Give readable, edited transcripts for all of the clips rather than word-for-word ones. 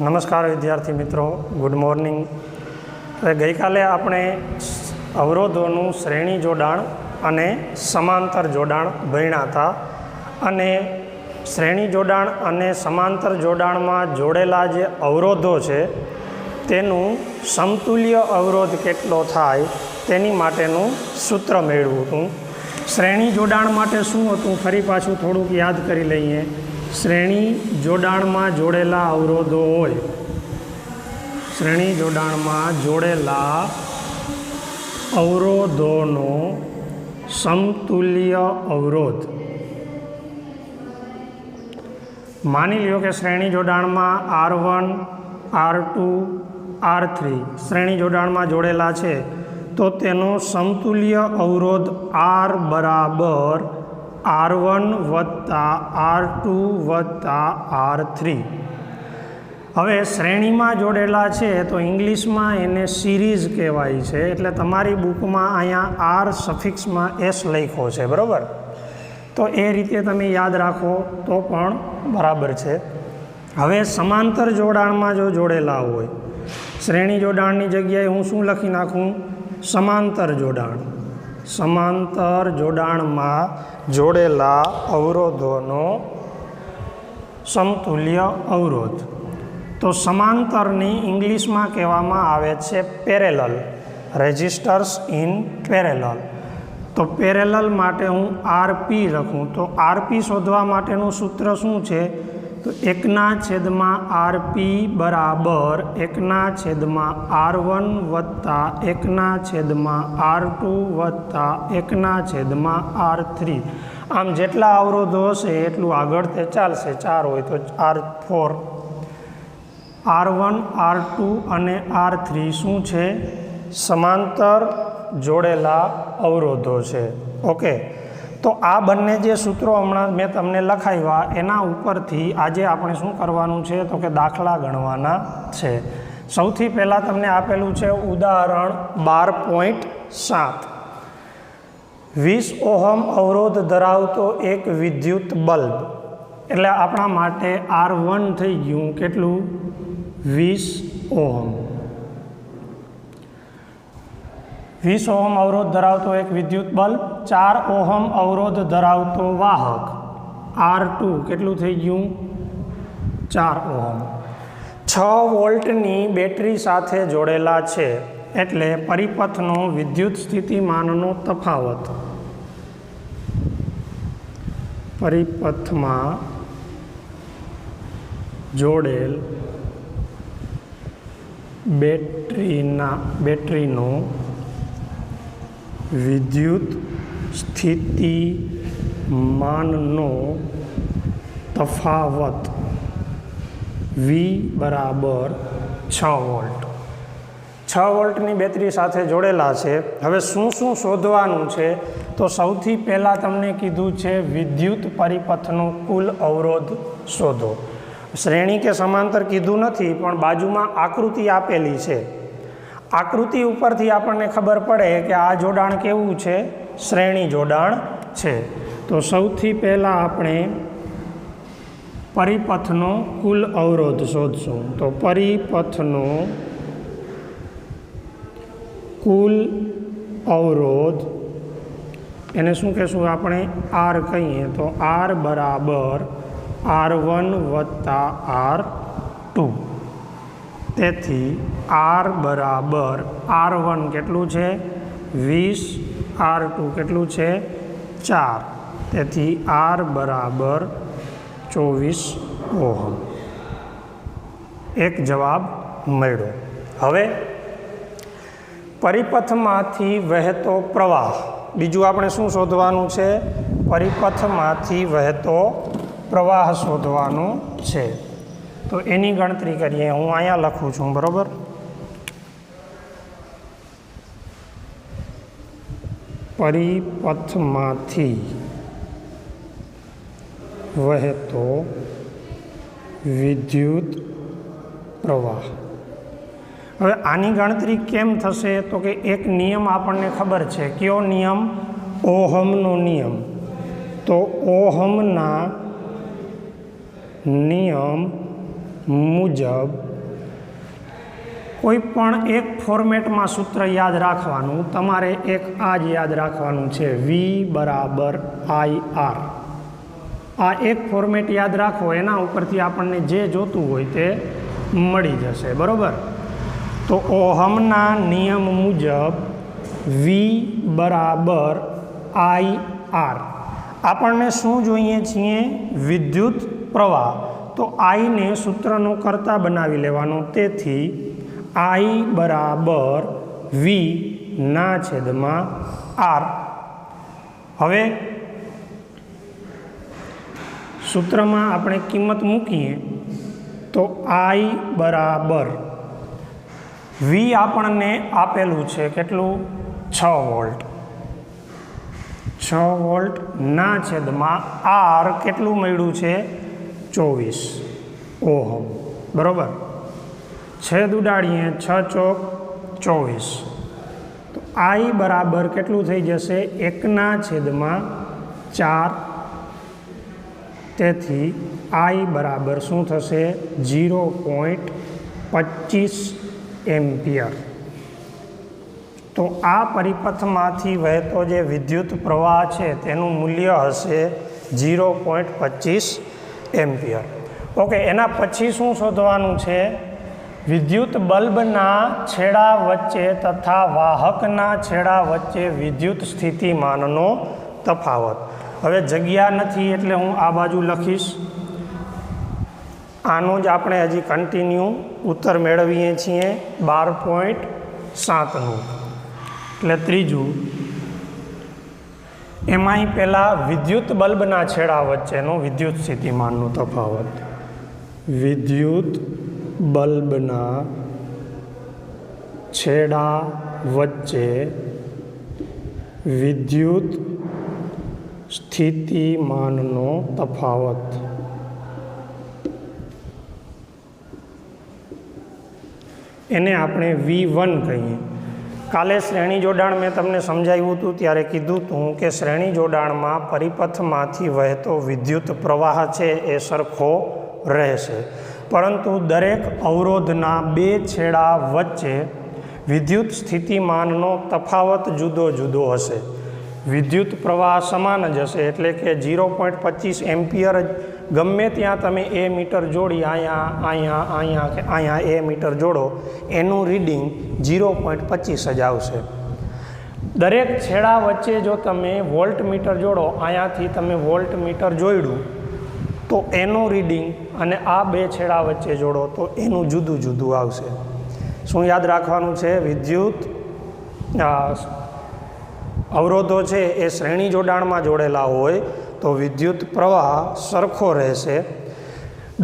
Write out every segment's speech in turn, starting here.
નમસ્કાર વિદ્યાર્થી મિત્રો, ગુડ મોર્નિંગ. ગઈકાલે આપણે અવરોધોનું શ્રેણી જોડાણ અને સમાંતર જોડાણ ભણ્યા હતા અને શ્રેણી જોડાણ અને સમાંતર જોડાણમાં જોડેલા જે અવરોધો છે તેનું સમતુલ્ય અવરોધ કેટલો થાય તેની માટેનું સૂત્ર મેળવ્યું હતું. શ્રેણી જોડાણ માટે શું હતું ફરી પાછું થોડુંક યાદ કરી લઈએ. શ્રેણી જોડાણમાં જોડેલા અવરોધો હોય, શ્રેણી જોડાણમાં જોડેલા અવરોધોનો સમતુલ્ય અવરોધ. માની લ્યો કે શ્રેણી જોડાણમાં R1, R2, R3 શ્રેણી જોડાણમાં જોડેલા છે તો તેનો સમતુલ્ય અવરોધ R બરાબર R1 વત્તા R2 વત્તા R3. હવે શ્રેણીમાં જોડેલા છે તો ઇંગ્લિશમાં એને સિરીઝ કહેવાય છે, એટલે તમારી બુકમાં અહીંયા R સફિક્સમાં S લખ્યો છે, બરાબર? તો એ રીતે તમે યાદ રાખો તો પણ બરાબર છે. હવે સમાંતર જોડાણમાં જો જોડેલા હોય, શ્રેણી જોડાણની જગ્યાએ હું શું લખી નાખું? સમાંતર જોડાણ. સમાંતર જોડાણમાં જોડેલા અવરોધોનો સમતુલ્ય અવરોધ. તો સમાંતરની ઇંગ્લિશમાં કહેવામાં આવે છે પેરેલલ, રેઝિસ્ટર્સ ઇન પેરેલલ. તો પેરેલલ માટે હું RP લખું તો RP શોધવા માટેનું સૂત્ર શું છે? તો 1/RP બરાબર 1/R1 વત્તા 1/R2 વત્તા 1/R3. આમ જેટલા અવરોધો હશે એટલું આગળ તે ચાલશે. 4 હોય તો R4, R1, R2 અને R3 શું છે? સમાંતર જોડેલા અવરોધો છે. ઓકે, તો આ બંને જે સૂત્રો હમણાં મેં તમને લખાવ્યા એના ઉપરથી આજે આપણે શું કરવાનું છે? તો કે દાખલા ગણવાના છે. સૌથી પહેલાં તમને આપેલું છે ઉદાહરણ 12.7. 20 ઓહમ અવરોધ ધરાવતો એક વિદ્યુત બલ્બ, એટલે આપણા માટે R1 થઈ ગયું કેટલું? 20 ઓહમ. 20 ઓહમ અવરોધ ધરાવતો એક વિદ્યુત બલ્બ, 4 ઓહમ અવરોધ ધરાવતો વાહક R2 કેટલું થઈ ગયું? 4 ઓહમ. 6 વોલ્ટની બેટરી સાથે જોડેલા છે, એટલે પરિપથનો વિદ્યુત સ્થિતિમાનનો તફાવત. પરિપથમાં જોડેલ બેટરીનો વિદ્યુત સ્થિતિમાનનો તફાવત V બરાબર 6 વોલ્ટ. 6 વોલ્ટની બેટરી સાથે જોડેલા છે. હવે શું શું શોધવાનું છે? તો સૌથી પહેલાં તમને કીધું છે વિદ્યુત પરિપથનો કુલ અવરોધ શોધો. શ્રેણી કે સમાંતર કીધું નથી, પણ બાજુમાં આકૃતિ આપેલી છે. આકૃતિ ઉપરથી આપણને ખબર પડે કે આ જોડાણ કેવું છે? શ્રેણી જોડાણ છે. તો સૌથી પહેલાં આપણે પરિપથનો કુલ અવરોધ શોધશું. તો પરિપથનો કુલ અવરોધ એને શું કહેશું આપણે? R કહીએ તો R બરાબર R1 વત્તા R2. તેથી R બરાબર R1 કેટલું છે? 20, R2 કેટલું છે? 4. તેથી R બરાબર 24 ઓહમ. એક જવાબ મળ્યો. હવે પરિપથમાંથી વહેતો પ્રવાહ, બીજું આપણે શું શોધવાનું છે? પરિપથમાંથી વહેતો પ્રવાહ શોધવાનું છે. તો એની ગણતરી કરીએ. હું અહીંયા લખું છું, બરાબર? પરિપથમાંથી વહેતો વિદ્યુત પ્રવાહ. હવે આની ગણતરી કેમ થશે? તો કે એક નિયમ આપણને ખબર છે. કયો નિયમ? ઓહમનો નિયમ. તો ઓહમના નિયમ મુજબ કોઈ પણ એક ફોર્મેટમાં સૂત્ર યાદ રાખવાનું, તમારે એક આ જ યાદ રાખવાનું છે, વી બરાબર આઈ આર. આ એક ફોર્મેટ યાદ રાખો, એના ઉપરથી આપણને જે જોતું હોય તે મળી જશે. બરાબર. તો ઓહમના નિયમ મુજબ વી બરાબર આઈ આર. આપણને શું જોઈએ છીએ? વિદ્યુત પ્રવાહ. તો આઈને સૂત્રનો કર્તા બનાવી લેવાનો. તેથી આઈ બરાબર વી ના છેદમાં આર. હવે સૂત્રમાં આપણે કિંમત મૂકીએ તો આઈ બરાબર વી આપણને આપેલું છે કેટલું? 6 વોલ્ટ. 6 વોલ્ટ ના છેદમાં આર કેટલું મળ્યું છે? 24 ઓહમ. બરાબર. છેદ ઉડાડીએ, 6 ચોક 24. તો આઈ બરાબર કેટલું થઈ જશે? 1/4. તેથી આઈ બરાબર શું થશે? 0.25 એમ્પિયર. તો આ પરિપથમાંથી વહેતો જે વિદ્યુત પ્રવાહ છે તેનું મૂલ્ય હશે 0.25 એમ્પિયર. ઓકે, એના પછી શું શોધવાનું છે? વિદ્યુત બલ્બના છેડા વચ્ચે તથા વાહકના છેડા વચ્ચે વિદ્યુત સ્થિતિમાનનો તફાવત. હવે જગ્યા નથી એટલે હું આ બાજુ લખીશ. આનો જ આપણે હજી કન્ટિન્યુ ઉત્તર મેળવીએ છીએ 12.7નું. એટલે ત્રીજું, એમાંય પહેલાં વિદ્યુત બલ્બના છેડા વચ્ચેનો વિદ્યુત સ્થિતિમાનનો તફાવત. વિદ્યુત બલ્બના છેડા વચ્ચે વિદ્યુત સ્થિતિમાનનો તફાવત. એને આપણે V1 કહીએ. કાલે શ્રેણી જોડાણ મેં તમને સમજાવ્યું હતું ત્યારે કીધું હતું કે શ્રેણી જોડાણમાં પરિપથમાંથી વહેતો વિદ્યુત પ્રવાહ છે એ સરખો રહેશે, પરંતુ દરેક અવરોધના 2 છેડા વચ્ચે વિદ્યુત સ્થિતિમાનનો તફાવત જુદો જુદો હશે. વિદ્યુત પ્રવાહ સમાન જ હશે, એટલે કે 0.25 એમ્પિયર જ ગમે ત્યાં તમે એ મીટર જોડી અહીંયા કે અહીંયા એ મીટર જોડો, એનું રીડિંગ 0.25 જ આવશે. દરેક છેડા વચ્ચે જો તમે વોલ્ટ મીટર જોડો, અહીંયાથી તમે વોલ્ટ મીટર જોડ્યું તો એનું રીડિંગ અને આ 2 છેડા વચ્ચે જોડો તો એનું જુદું જુદું આવશે. શું યાદ રાખવાનું છે? વિદ્યુત અવરોધો છે એ શ્રેણી જોડાણમાં જોડેલા હોય તો વિદ્યુત પ્રવાહ સરખો રહેશે.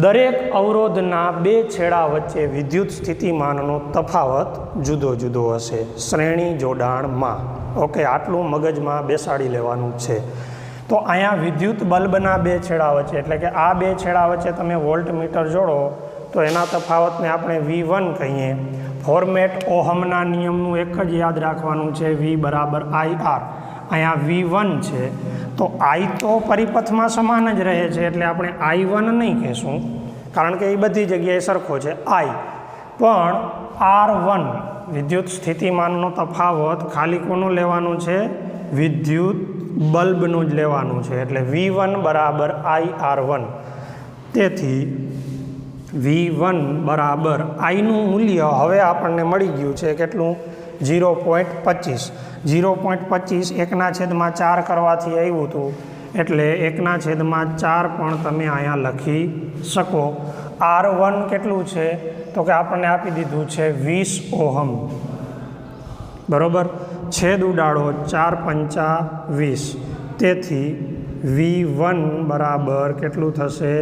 દરેક અવરોધના 2 છેડા વચ્ચે વિદ્યુત સ્થિતિમાનનો તફાવત જુદો જુદો હશે શ્રેણી જોડાણમાં. ઓકે, આટલું મગજમાં બેસાડી લેવાનું છે. તો અહીંયા વિદ્યુત બલ્બના 2 છેડા વચ્ચે, એટલે કે આ 2 છેડા વચ્ચે તમે વોલ્ટ મીટર જોડો તો એના તફાવતને આપણે V1 કહીએ. ફોર્મેટ ઓહમના નિયમનું એક જ યાદ રાખવાનું છે, V બરાબર આઈ આર. અહીંયા V1 છે તો I તો પરિપથમાં સમાન જ રહે છે, એટલે આપણે I1 નહીં કહેશું કારણ કે એ બધી જગ્યાએ સરખો છે I. પણ R1 વિદ્યુત સ્થિતિમાનનો તફાવત ખાલી કોનું લેવાનું છે? વિદ્યુત બલ્બનું જ લેવાનું છે, એટલે V1 બરાબર IR1. તેથી V1 બરાબર આઈનું મૂલ્ય હવે આપણને મળી ગયું છે કેટલું? 0.25. 0.25 1/4 કરવાથી આવ્યું હતું, એટલે 1/4 પણ તમે અહીંયા લખી શકો. R1 કેટલું છે? તો કે આપણને આપી દીધું છે 20 ઓહમ. બરાબર. છેદ ઉડાડો, 4×5 = 20. તેથી V1 બરાબર કેટલું થશે?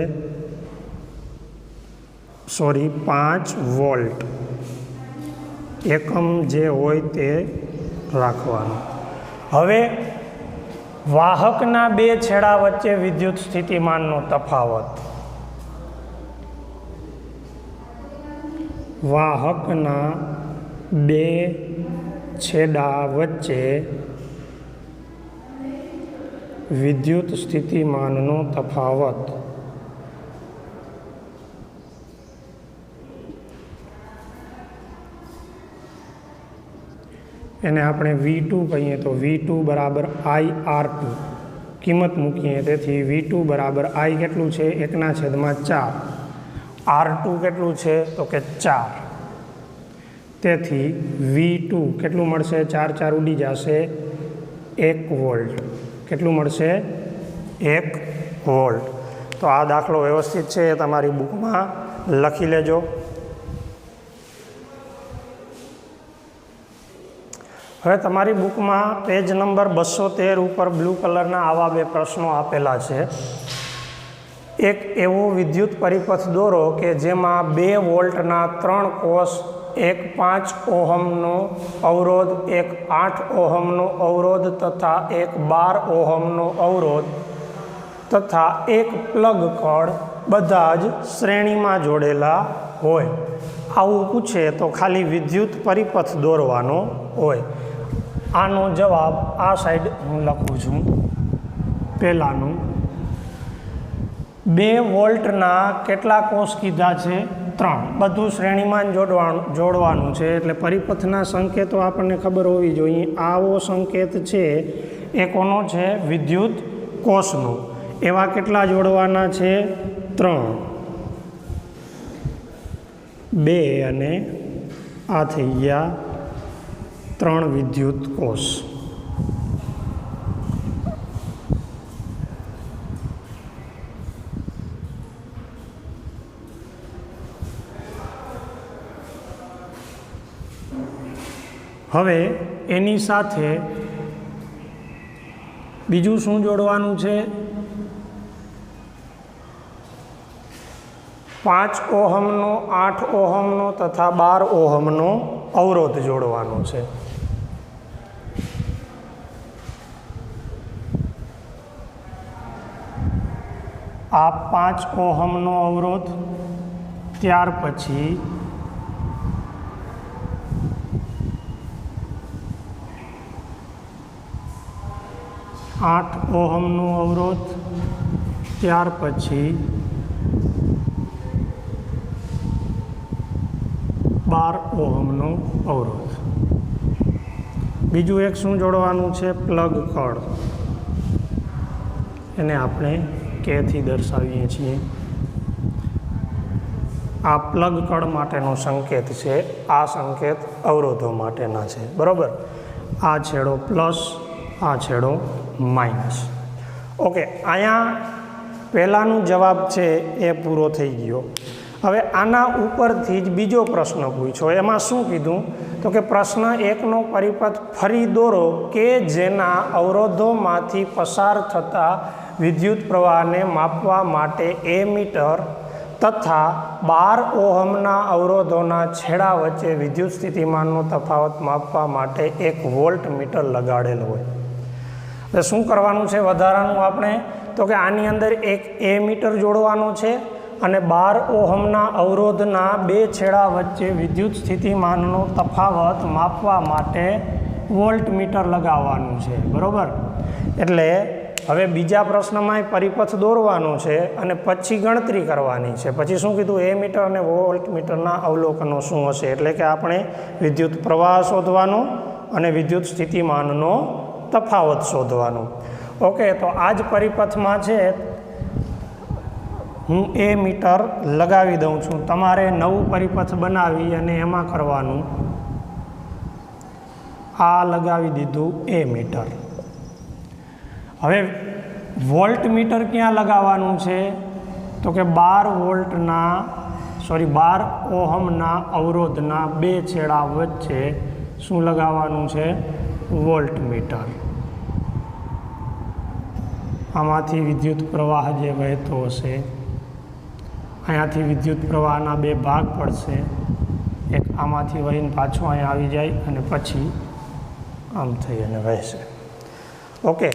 5 વોલ્ટ. એકમ જે હોય તે રાખવાનું. હવે વાહકના 2 છેડા વચ્ચે વિદ્યુત સ્થિતિમાનનો તફાવત. વાહકના 2 છેડા વચ્ચે વિદ્યુત સ્થિતિમાનનો તફાવત. એને આપણે V2 કહીએ તો V2 બરાબર IR2 કિંમત મૂકીએ, તેથી V2 બરાબર I કેટલું છે 1/4, R2 કેટલું છે તો કે 4, તેથી V2 કેટલું મળશે, 4 4 ઉડી જશે, 1 વોલ્ટ. કેટલું મળશે, 1 વોલ્ટ. તો આ દાખલો વ્યવસ્થિત છે એ તમારી બુકમાં લખી લેજો. હવે તમારી બુકમાં પેજ નંબર 213 ઉપર બ્લુ કલરના આવા 2 પ્રશ્નો આપેલા છે. એક એવો વિદ્યુત પરિપથ દોરો કે જેમાં 2 વોલ્ટના 3 કોષ, એક 5 ઓહમનો અવરોધ, એક 8 ઓહમનો અવરોધ તથા એક 12 ઓહમનો અવરોધ તથા એક પ્લગ કળ બધા જ શ્રેણીમાં જોડેલા હોય. આવું પૂછે તો ખાલી વિદ્યુત પરિપથ દોરવાનો હોય. આનો જવાબ આ સાઈડ હું લખું છું. પહેલાનું 2 વોલ્ટના કેટલા કોષ કીધા છે, 3. બધું શ્રેણીમાં જોડવાનું છે, એટલે પરિપથના સંકેતો આપણને ખબર હોવી જોઈએ. આવો સંકેત છે એ કોનો છે, વિદ્યુત કોષનો. એવા કેટલા જોડવાના છે, 3. 2 અને આ થઈ ગયા 3 વિદ્યુત કોષ. હવે એની સાથે બીજું શું જોડવાનું છે, 5 ઓહમનો, 8 ઓહમનો તથા 12 ઓહમનો અવરોધ જોડવાનો છે. આ 5 ઓહમનો અવરોધ, ત્યાર પછી 8 ઓહમનો અવરોધ, ત્યાર પછી 12 ઓહમનો અવરોધ. બીજું એક શું જોડવાનું છે, પ્લગ કળ. એને આપણે K થી દર્શાવીએ છીએ. આ પ્લગ કળ માટેનો સંકેત છે, આ સંકેત અવરોધો માટેના છે, બરાબર. આ છેડો પ્લસ, આ છેડો માઇનસ. ઓકે, અહીંયા પહેલાંનો જવાબ છે એ પૂરો થઈ ગયો. હવે આના ઉપરથી જ બીજો પ્રશ્ન પૂછ્યો. એમાં શું કીધું તો કે પ્રશ્ન 1નો પરિપથ ફરી દોરો કે જેના અવરોધોમાંથી પસાર થતા વિદ્યુત પ્રવાહને માપવા માટે એમીટર તથા 12 ઓહમના અવરોધોના છેડા વચ્ચે વિદ્યુત સ્થિતિમાનનો તફાવત માપવા માટે એક વોલ્ટ મીટર લગાડેલ હોય. તો શું કરવાનું છે વધારાનું આપણે, તો કે આની અંદર એક એમીટર જોડવાનો છે અને 12 ઓહમના અવરોધના 2 છેડા વચ્ચે વિદ્યુત સ્થિતિમાનનો તફાવત માપવા માટે વોલ્ટ મીટર લગાવવાનું છે, બરાબર. એટલે હવે બીજા પ્રશ્નમાં પરિપથ દોરવાનો છે અને પછી ગણતરી કરવાની છે. પછી શું કીધું, એ મીટર અને વોલ્ટ મીટરના અવલોકનો શું હશે, એટલે કે આપણે વિદ્યુત પ્રવાહ શોધવાનો અને વિદ્યુત સ્થિતિમાનનો તફાવત શોધવાનો. ઓકે, તો આ જ પરિપથમાં છે હું એ મીટર લગાવી દઉં છું. તમારે નવું પરિપથ બનાવી અને એમાં કરવાનું. આ લગાવી દીધું એ મીટર. હવે વોલ્ટ મીટર ક્યાં લગાવવાનું છે, તો કે 12 ઓહમના અવરોધના 2 છેડા વચ્ચે શું લગાવવાનું છે, વોલ્ટ મીટર. આમાંથી વિદ્યુત પ્રવાહ જે વહેતો હશે, અહીંયાથી વિદ્યુત પ્રવાહના 2 ભાગ પડશે. એક આમાંથી વહીને પાછો અહીંયા આવી જાય અને પછી આમ થઈ અને વહેશે. ઓકે,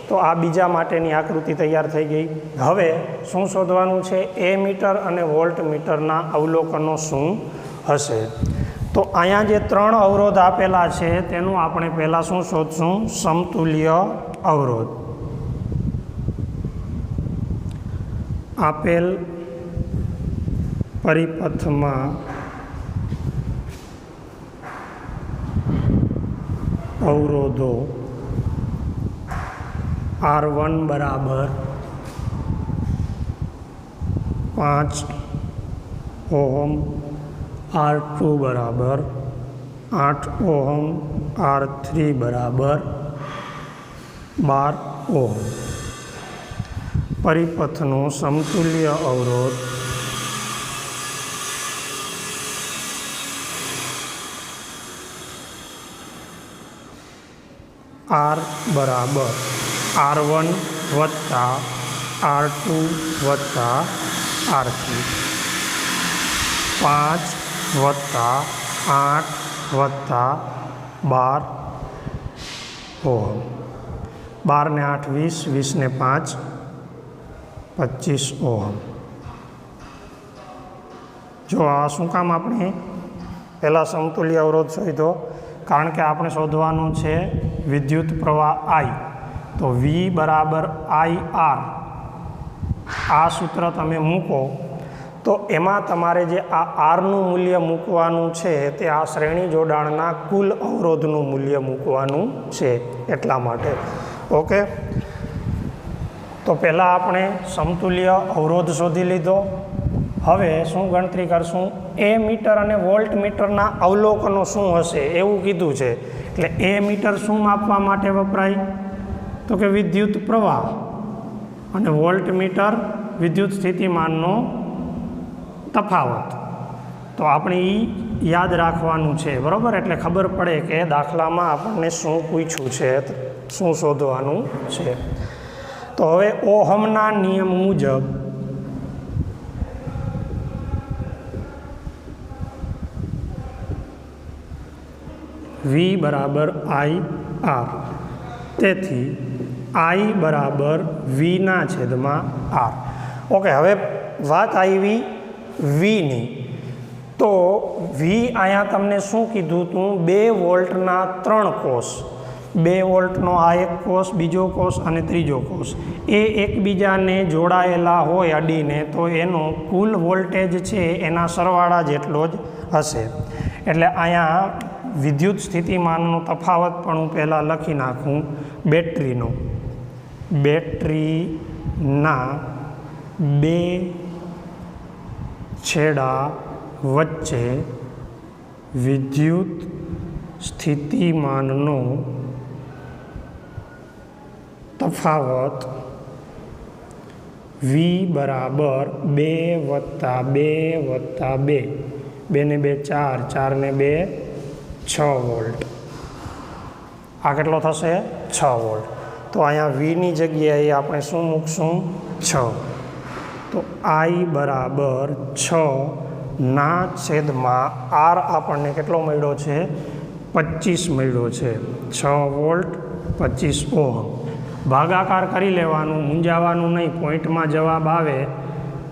તો આ બીજા માટેની આકૃતિ તૈયાર થઈ ગઈ. હવે શું શોધવાનું છે, એ મીટર અને વોલ્ટ મીટરના અવલોકનો શું હશે. તો અહીંયા જે 3 અવરોધ આપેલા છે તેનું આપણે પહેલાં શું શોધશું, સમતુલ્ય અવરોધ. આપેલ પરિપથમાં અવરોધો R1 બરાબર 5 ઓહમ, R2 બરાબર 8 ઓહમ, R3 બરાબર 12 ઓહમ. પરિપથનો સમતુલ્ય અવરોધ R બરાબર R1 વત્તા R2 વત્તા R3, 5 વત્તા 8 વત્તા 12 ઓહમ. 12 ને 8 20, 20 ને 5 25 ઓહમ. જો આ શું કામ આપણે પહેલાં સમતુલ્ય અવરોધ શોધ્યો? કારણ કે આપણે શોધવાનું છે વિદ્યુત પ્રવાહ I. તો V બરાબર IR, આ સૂત્ર તમે મૂકો તો એમાં તમારે જે આ આરનું મૂલ્ય મૂકવાનું છે તે આ શ્રેણી જોડાણના કુલ અવરોધનું મૂલ્ય મૂકવાનું છે, એટલા માટે. ઓકે, તો પહેલાં આપણે સમતુલ્ય અવરોધ શોધી લીધો. હવે શું ગણતરી કરશું? એ મીટર અને વોલ્ટ મીટરના અવલોકનો શું હશે એવું કીધું છે. એટલે એ મીટર શું માપવા માટે વપરાય? તો કે વિદ્યુત પ્રવાહ, અને વોલ્ટ મીટર વિદ્યુત સ્થિતિમાનનો તફાવત. તો આપણે એ યાદ રાખવાનું છે, બરાબર? એટલે ખબર પડે કે દાખલામાં આપણને શું પૂછ્યું છે, શું શોધવાનું છે. તો હવે ઓહમના નિયમ મુજબ V બરાબર IR, તેથી I બરાબર Vના છેદમાં R. ઓકે, હવે વાત આવી Vની. તો V અહીંયા તમને શું કીધું હતું? 2 વોલ્ટના 3 કોષ, 2 વોલ્ટનો આ એક કોષ, બીજો કોષ અને ત્રીજો કોષ, એ એકબીજાને જોડાયેલા હોય અડીને, તો એનો કુલ વોલ્ટેજ છે એના સરવાળા જેટલો જ હશે. એટલે અહીંયા વિદ્યુત સ્થિતિમાનનો તફાવત પણ હું પહેલાં લખી નાખું. બેટરીનો, બેટરીના 2 છેડા વચ્ચે વિદ્યુત સ્થિતિમાનનો તફાવત V બરાબર 2 વત્તા 2 વત્તા 2, 2 ને 2 4, 4 ને 2 6 વોલ્ટ. આ કેટલો થશે? 6 વોલ્ટ. તો અહીંયા Vની જગ્યાએ આપણે શું મૂકશું? 6. તો I બરાબર 6 છેદમાં R આપણને કેટલો મળ્યો છે? 25 મળ્યો છે. 6 વોલ્ટ 25 ઓહમ. ભાગાકાર કરી લેવાનું, મૂંઝાવાનું નહીં, પોઈન્ટમાં જવાબ આવે.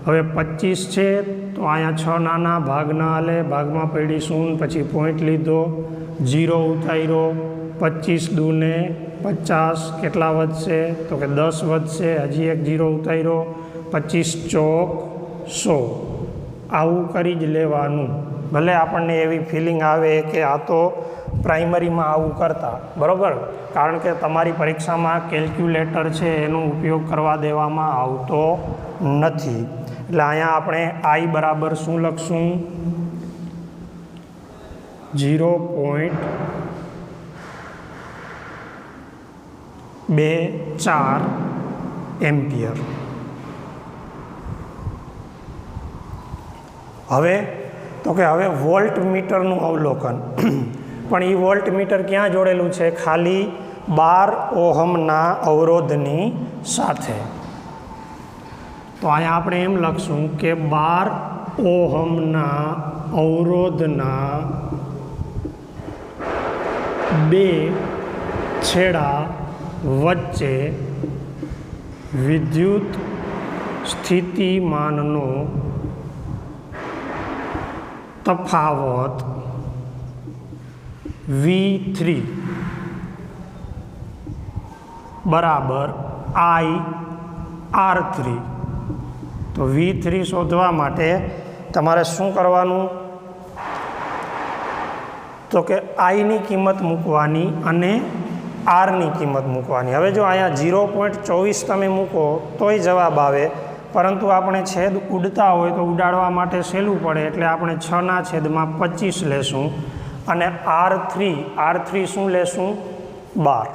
હવે 25 છે તો અહીંયા 6 નાના ભાગના હાલે, ભાગમાં પડી 0, પછી પોઈન્ટ લીધો, 0 ઉતાર્યો, 25 દૂને 50, કેટલા વધશે? તો કે 10 વધશે. હજી એક 0 ઉતાર્યો, 25 ચોક 100. આવું કરી જ લેવાનું. ભલે આપણને એવી ફિલિંગ આવે કે આ તો પ્રાઇમરીમાં આવું કરતા, બરાબર? કારણ કે તમારી પરીક્ષામાં કેલ્ક્યુલેટર છે એનો ઉપયોગ કરવા દેવામાં આવતો નથી. એટલે અહીંયા આપણે I બરાબર શું લખશું? 0.24 એમ્પિયર. હવે તો કે હવે વોલ્ટ મીટરનું અવલોકન. પણ એ વોલ્ટ મીટર ક્યાં જોડેલું છે? ખાલી 12 ઓહમના અવરોધની સાથે. તો અહીંયા આપણે એમ લખશું કે 12 ઓહમના અવરોધના 2 છેડા વચ્ચે વિદ્યુત સ્થિતિમાનનો તફાવત V3 બરાબર IR3. તો V3 શોધવા માટે તમારે શું કરવાનું? તો કે આઈની કિંમત મૂકવાની અને આરની કિંમત મૂકવાની. હવે જો અહીંયા 0.24 તમે મૂકો તોય જવાબ આવે, પરંતુ આપણે છેદ ઉડતા હોય તો ઉડાડવા માટે સહેલું પડે એટલે આપણે 6/25 લેશું અને R3 શું લેશું? 12.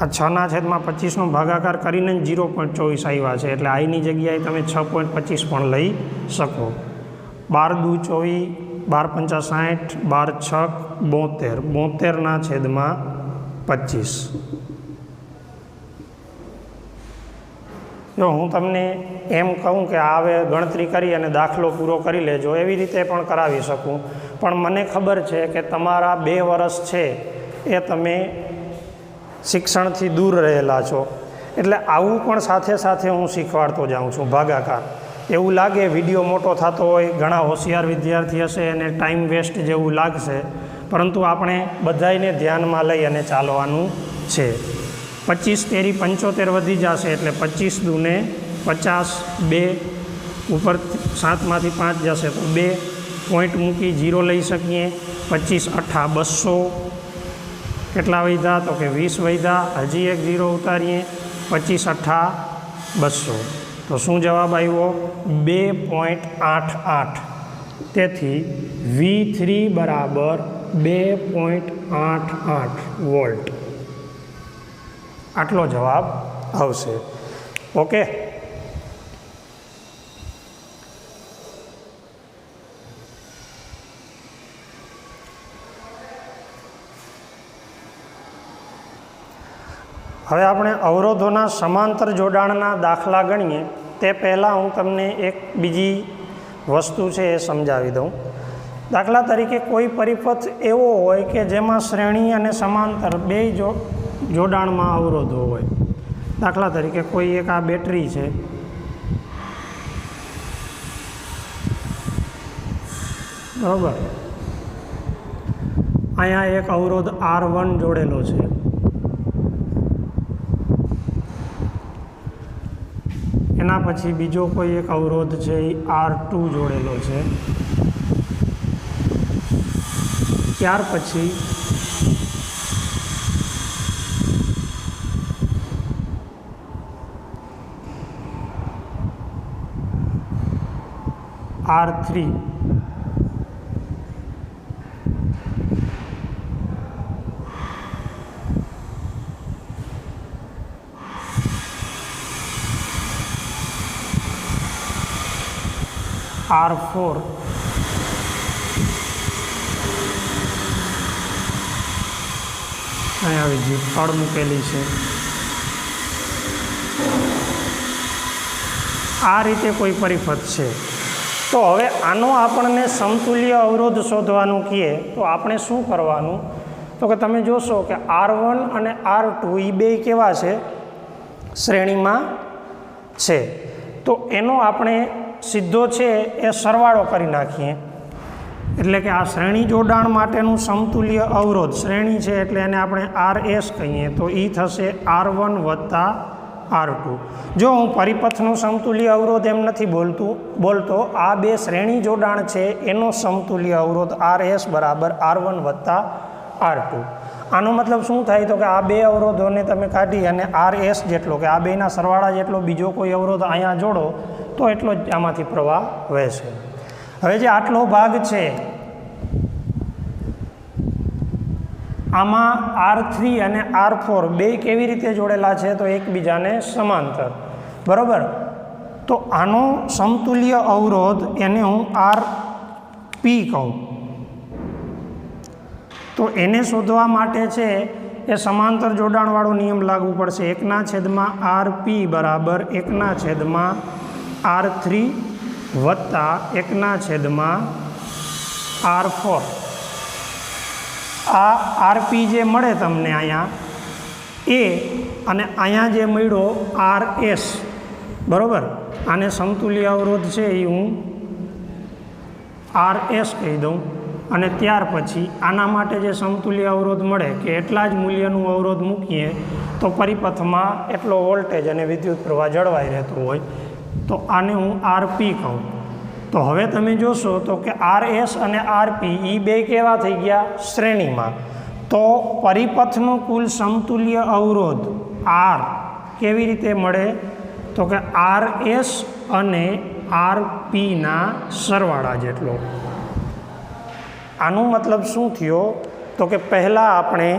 આ 6/25નો ભાગાકાર કરીને 0.24 આવ્યા છે એટલે આઈની જગ્યાએ તમે 6.25 પણ લઈ શકો. 12 × 2 = 12 × 5 = 60, 12 × 6 = 72/25. જો હું તમને એમ કહું કે હવે ગણતરી કરી અને દાખલો પૂરો કરી લેજો, એવી રીતે પણ કરાવી શકું, પણ મને ખબર છે કે તમારા 2 વર્ષ છે એ તમે શિક્ષણથી દૂર રહેલા છો, એટલે આવું પણ સાથે સાથે હું શીખવાડતો જાઉં છું. ભાગાકાર એવું લાગે વિડીયો મોટો થતો હોય, ઘણા હોશિયાર વિદ્યાર્થી હશે અને ટાઈમ વેસ્ટ જેવું લાગશે, પરંતુ આપણે બધાને ધ્યાનમાં લઈ અને ચાલવાનું છે. 25 તેરી 75 વધી જશે એટલે 25 દૂને 50, 2 ઉપર 7માંથી 5 જશે તો 2 પોઈન્ટ મૂકી 0 લઈ શકીએ. 25 × 8 = 200. કેટલા વધ્યા? તો કે 20 વધ્યા. હજી એક 0 ઉતારીએ. 25 × 8 = 200. તો શું જવાબ આવ્યો? 2.88. તેથી V3 = 2.88 વોલ્ટ. આટલો જવાબ આવશે. ઓકે. હવે આપણે અવરોધોના સમાંતર જોડાણના દાખલા ગણીએ તે પહેલાં હું તમને એક બીજી વસ્તુ છે એ સમજાવી દઉં. દાખલા તરીકે કોઈ પરિપથ એવો હોય કે જેમાં શ્રેણી અને સમાંતર બે જોડાણમાં અવરોધો હોય. દાખલા તરીકે કોઈ એક આ બેટરી છે, બરાબર, અહીંયા એક અવરોધ R1 જોડેલો છે, એના પછી બીજો કોઈ એક અવરોધ છે એ R2 જોડેલો છે, ત્યાર પછી R3, R4, અહીંયા આવી જે ફળ મૂકેલી છે, આ રીતે કોઈ પરિપથ છે. તો હવે આનો આપણને સમતુલ્ય અવરોધ શોધવાનું કહીએ તો આપણે શું કરવાનું? તો કે તમે જોશો કે R1 અને R2 એ બે કેવા છે? શ્રેણીમાં છે. તો એનો આપણે સીધો છે એ સરવાળો કરી નાખીએ, એટલે કે આ શ્રેણી જોડાણ માટેનું સમતુલ્ય અવરોધ, શ્રેણી છે એટલે એને આપણે RS કહીએ, તો એ થશે R1 + R2. જો હું પરિપથનું સમતુલ્ય અવરોધ એમ નથી બોલતો, આ બે શ્રેણી જોડાણ છે એનો સમતુલ્ય અવરોધ RS = R1 + R2. આનો મતલબ શું થાય? તો કે આ બે અવરોધોને તમે કાઢી અને RS જેટલો, કે આ બેના સરવાળા જેટલો બીજો કોઈ અવરોધ અહીંયા જોડો તો એટલો જ આમાંથી પ્રવાહ વહેશે. હવે જે આટલો ભાગ છે આમાં R3 અને R4 બે કેવી રીતે જોડેલા છે? તો એકબીજાને સમાંતર, બરાબર. તો આનો સમતુલ્ય અવરોધ એને હું RP કહું. તો એને શોધવા માટે છે એ સમાંતર જોડાણવાળો નિયમ લાગુ પડશે. 1/RP = 1/R3 + 1/R4. આ RP જે મળે તમને અહીંયા એ, અને અહીંયા જે મળ્યો RS, બરાબર, આને સમતુલ્ય અવરોધ છે એ હું RS કહી દઉં. અને ત્યાર પછી આના માટે જે સમતુલ્ય અવરોધ મળે કે એટલા જ મૂલ્યનું અવરોધ મૂકીએ તો પરિપથમાં એટલો વોલ્ટેજ અને વિદ્યુત પ્રવાહ જળવાઈ રહેતો હોય, તો આને હું RP કહું. તો હવે તમે જોશો તો કે આર એસ અને આર પી એ બે કેવા થઈ ગયા? શ્રેણીમાં. તો પરિપથનું કુલ સમતુલ્ય અવરોધ આર કેવી રીતે મળે? તો કે આર એસ અને આર પીના સરવાળા જેટલો. આનો મતલબ શું થયો? તો કે પહેલાં આપણે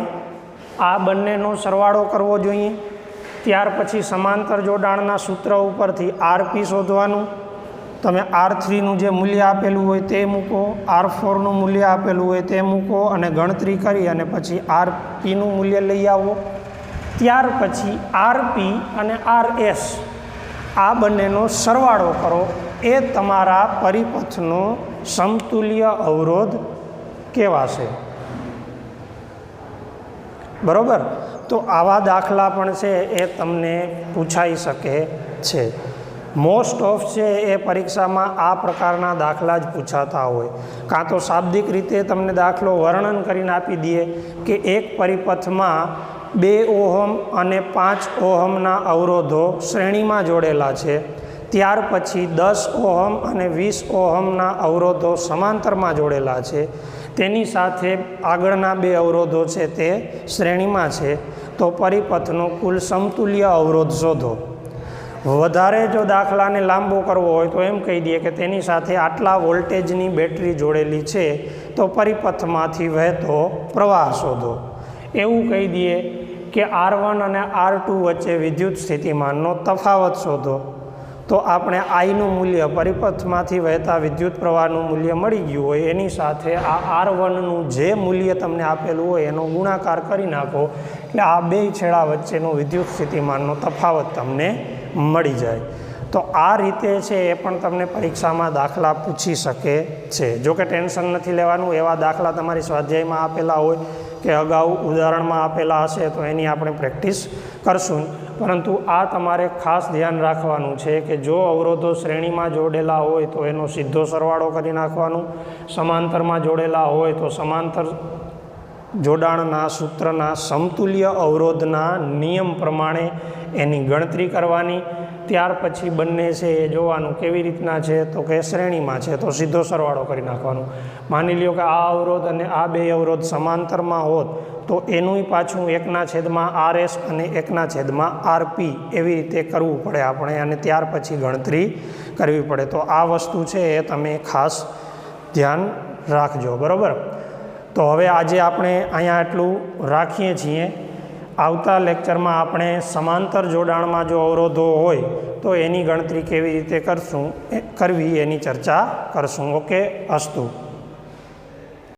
આ બંનેનો સરવાળો કરવો જોઈએ, ત્યાર પછી સમાંતર જોડાણના સૂત્ર ઉપરથી આર પી શોધવાનું. તમે આર થ્રીનું જે મૂલ્ય આપેલું હોય તે મૂકો, આર ફોરનું મૂલ્ય આપેલું હોય તે મૂકો અને ગણતરી કરી અને પછી આર પીનું મૂલ્ય લઈ આવો. ત્યાર પછી આર પી અને આર એસ આ બંનેનો સરવાળો કરો, એ તમારા પરિપથનો સમતુલ્ય અવરોધ કહેવાશે. બરાબર? તો આવા દાખલા પણ છે એ તમને પૂછાઈ શકે છે. મોસ્ટ ઓફ છે એ પરીક્ષામાં આ પ્રકારના દાખલા જ પૂછાતા હોય. કાં તો શાબ્દિક રીતે તમને દાખલો વર્ણન કરીને આપી દઈએ કે એક પરિપથમાં 2 ઓહમ અને 5 ઓહમના અવરોધો શ્રેણીમાં જોડેલા છે, ત્યાર પછી 10 ઓહમ અને 20 ઓહમના અવરોધો સમાંતરમાં જોડેલા છે, તેની સાથે આગળના 2 અવરોધો છે તે શ્રેણીમાં છે, તો પરિપથનો કુલ સમતુલ્ય અવરોધ શોધો. વધારે જો દાખલાને લાંબો કરવો હોય તો એમ કહી દઈએ કે તેની સાથે આટલા વોલ્ટેજની બેટરી જોડેલી છે, તો પરિપથમાંથી વહેતો પ્રવાહ શોધો. એવું કહી દઈએ કે R1 અને R2 વચ્ચે વિદ્યુત સ્થિતિમાનનો તફાવત શોધો, તો આપણે આઈનું મૂલ્ય, પરિપથમાંથી વહેતા વિદ્યુત પ્રવાહનું મૂલ્ય મળી ગયું હોય, એની સાથે આ R1નું જે મૂલ્ય તમને આપેલું હોય એનો ગુણાકાર કરી નાખો, એટલે આ બે છેડા વચ્ચેનો વિદ્યુત સ્થિતિમાનનો તફાવત તમને મળી જાય. તો આ રીતે છે એ પણ તમને પરીક્ષામાં દાખલા પૂછી શકે છે. જો કે ટેન્શન નથી લેવાનું, એવા દાખલા તમારી સ્વાધ્યાયમાં આપેલા હોય કે અગાઉ ઉદાહરણમાં આપેલા હશે તો એની આપણે પ્રેક્ટિસ કરશું. પરંતુ આ તમારે ખાસ ધ્યાન રાખવાનું છે કે જો અવરોધો શ્રેણીમાં જોડેલા હોય તો એનો સીધો સરવાળો કરી નાખવાનું, સમાંતરમાં જોડેલા હોય તો સમાંતર જોડાણના સૂત્રના સમતુલ્ય અવરોધના નિયમ પ્રમાણે એની ગણતરી કરવાની. ત્યાર પછી બંને છે એ જોવાનું કેવી રીતના છે, તો કે શ્રેણીમાં છે તો સીધો સરવાળો કરી નાખવાનું. માની લ્યો કે આ અવરોધ અને આ બે અવરોધ સમાંતરમાં હોત તો એનું પાછું 1/RS અને 1/RP એવી રીતે કરવું પડે આપણે, અને ત્યાર પછી ગણતરી કરવી પડે. તો આ વસ્તુ છે એ તમે ખાસ ધ્યાન રાખજો. બરાબર? તો હવે આજે આપણે અહીંયા એટલું રાખીએ છીએ. આવતા લેક્ચરમાં આપણે સમાંતર જોડાણમાં જો અવરોધો હોય તો એની ગણતરી કેવી રીતે કરવી એની ચર્ચા કરશું. ઓકે, અસ્તુ.